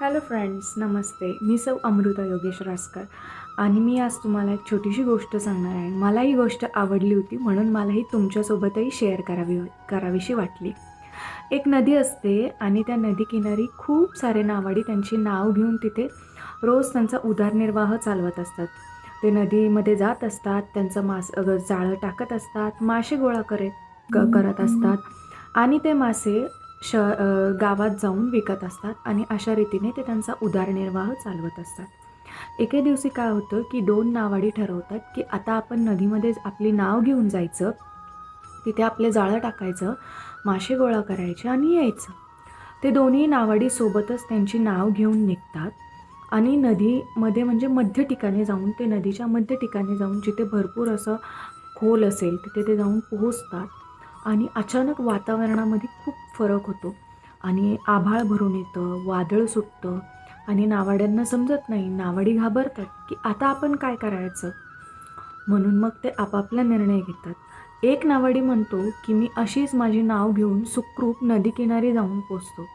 Hello friends, नमस्ते. मी सौ अमृता योगेश रासकर आणि मी आज तुम्हाला एक छोटीशी गोष्ट सांगणार आहे. मला ही गोष्ट आवडली होती म्हणून मला ही तुमच्यासोबतही शेअर करावीशी वाटली. एक नदी असते आणि त्या नदीकिनारी खूप सारे नावाडी त्यांची नाव घेऊन तिथे रोज त्यांचा उदरनिर्वाह चालवत असतात. ते नदीमध्ये जात असतात, त्यांचं जाळं टाकत असतात, मासे गोळा करत असतात आणि ते मासे गावात जाऊन विकत असतात आणि अशा रीतीने ते त्यांचा उदरनिर्वाह चालवत असतात. एके दिवशी काय होतं की 2 नावाडी ठरवतात की आता आपण नदीमध्ये आपली नाव घेऊन जायचं, तिथे आपले जाळं टाकायचं, मासे गोळा करायचे आणि यायचं. ते दोन्ही नावाडी सोबतच त्यांची नाव घेऊन निघतात आणि नदीमध्ये म्हणजे मध्य ठिकाणी जाऊन ते नदीच्या मध्य ठिकाणी जाऊन जिथे भरपूर असं खोल असेल तिथे ते जाऊन पोहोचतात आणि अचानक वातावरणामध्ये खूप फरक होतो आणि आभाळ भरून येतं, वादळ सुटतं आणि नावाड्यांना समजत नाही. नावाडी घाबरतात की आता आपण काय करायचं? म्हणून मग ते आपापला निर्णय घेतात. एक नावाडी म्हणतो की मी अशीच माझी नाव घेऊन सुखरूप नदीकिनारी जाऊन पोचतो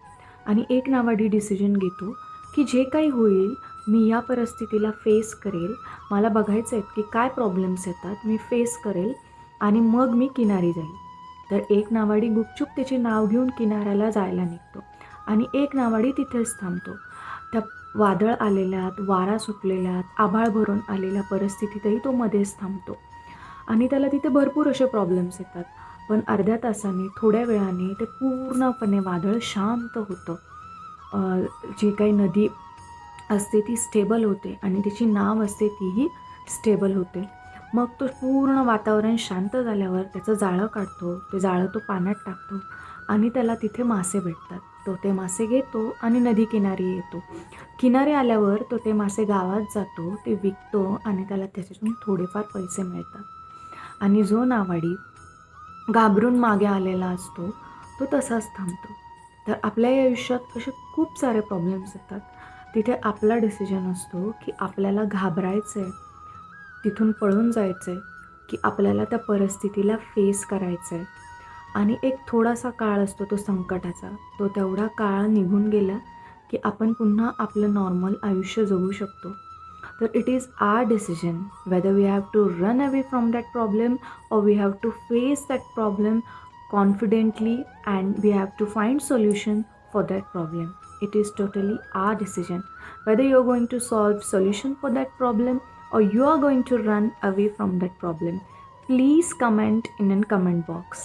आणि एक नावाडी डिसिजन घेतो की जे काही होईल मी या परिस्थितीला फेस करेल. मला बघायचं आहे की काय प्रॉब्लेम्स येतात, मी फेस करेल आणि मग मी किनारी जाईल. तर एक नावाडी गुपचूप त्याचे नाव घेऊन किनाऱ्याला जायला निघतो आणि एक नावाडी तिथेच थांबतो. त्या वादळ आलेल्यात, वारा सुटलेल्यात, आभाळ भरून आलेल्या परिस्थितीतही तो मध्येच थांबतो आणि त्याला तिथे भरपूर असे प्रॉब्लेम्स येतात. पण अर्ध्या तासाने, थोड्या वेळाने ते पूर्णपणे वादळ शांत होतं. जी काही नदी असते ती स्टेबल होते आणि तिची नाव असते तीही स्टेबल होते. मग तो पूर्ण वातावरण शांत झाल्यावर त्याचं जाळं काढतो, ते जाळं तो पाण्यात टाकतो आणि त्याला तिथे मासे भेटतात. तो ते मासे घेतो आणि नदीकिनारी येतो. किनारी आल्यावर तो ते मासे गावात जातो, ते विकतो आणि त्याला त्याच्यातून थोडेफार पैसे मिळतात. आणि जो नावाडी घाबरून मागे आलेला असतो तो तसाच थांबतो. तर आपल्या आयुष्यात असे खूप सारे प्रॉब्लेम्स येतात. तिथे आपला डिसिजन असतो की आपल्याला घाबरायचं आहे, तिथून पळून जायचं आहे की आपल्याला त्या परिस्थितीला फेस करायचं आहे. आणि एक थोडासा काळ असतो तो संकटाचा, तो तेवढा काळ निघून गेला की आपण पुन्हा आपलं नॉर्मल आयुष्य जगू शकतो. तर it is our decision whether we have to run away from that problem or we have to face that problem confidently and we have to find solution for that problem. It is totally our decision whether you are going to solve solution for that problem or you are going to run away from that problem. Please comment in a comment box.